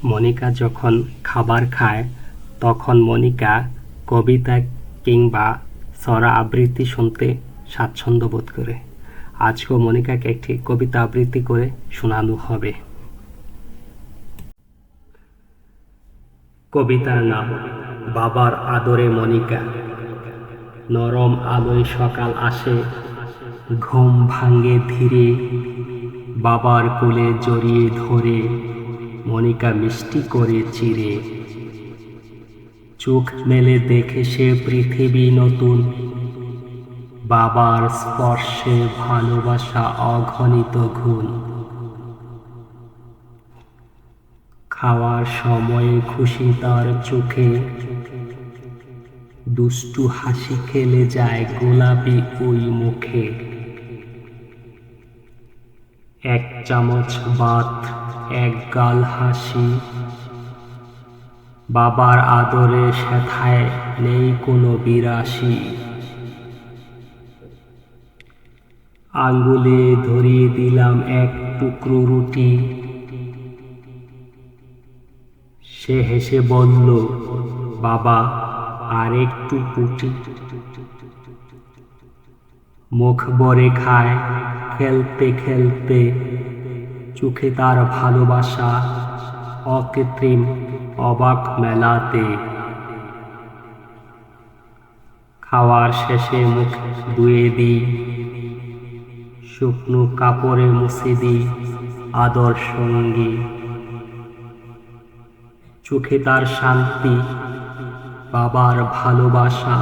মনিকা যখন খাবার খায় তখন মনিকা কবিতা কিংবা ছড়া আবৃত্তি শুনতে স্বাচ্ছন্দ্য বোধ করে। আজকেও মনিকাকে একটি কবিতা আবৃত্তি করে শোনানো হবে। কবিতার নাম বাবার আদরে মনিকা। নরম আলোয় সকাল আসে, ঘুম ভাঙে ধীরে, বাবার কোলে জড়িয়ে ধরে মনিকা মিষ্টি করে চিরে। চোখ মেলে দেখে সে পৃথিবী নতুন, বাবার স্পর্শে ভালোবাসা অগণিত গুণ। খাওয়ার সময়ে খুশি তার চোখে, দুষ্টু হাসি খেলে যায় গোলাপি ওই মুখে। এক চামচ ভাত, এক গাল হাসি, বাবার আদরে সেথায় নেই কোনো বিরাশি। আঙ্গুলে ধরিয়ে দিলাম এক টুকরো রুটি, সে হেসে বলল, বাবা আর একটু পুটি। মুখ ভরে খায় খেলতে খেলতে, চোখে তার ভালোবাসা অকৃত্রিম অবাক মেলাতে। খাওয়ার শেষে মুখ ধুয়ে দিই, শুকনো কাপড়ে মুছে দিই আদর সঙ্গী। চোখে তার শান্তি, বাবার ভালোবাসা,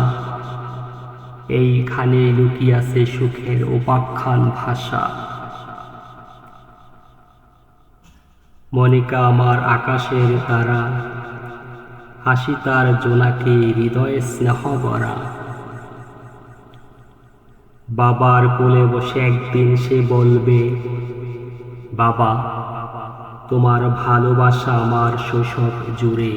এইখানে লুকিয়াছে সুখের উপাখ্যান ভাষা। মনিকা আমার আকাশের তারা, হাসি তার জোনাকি হৃদয়ে স্নেহ ভরা। বাবার কোলে বসে একদিন সে বলবে, বাবা তোমার ভালোবাসা আমার শৈশব জুড়ে।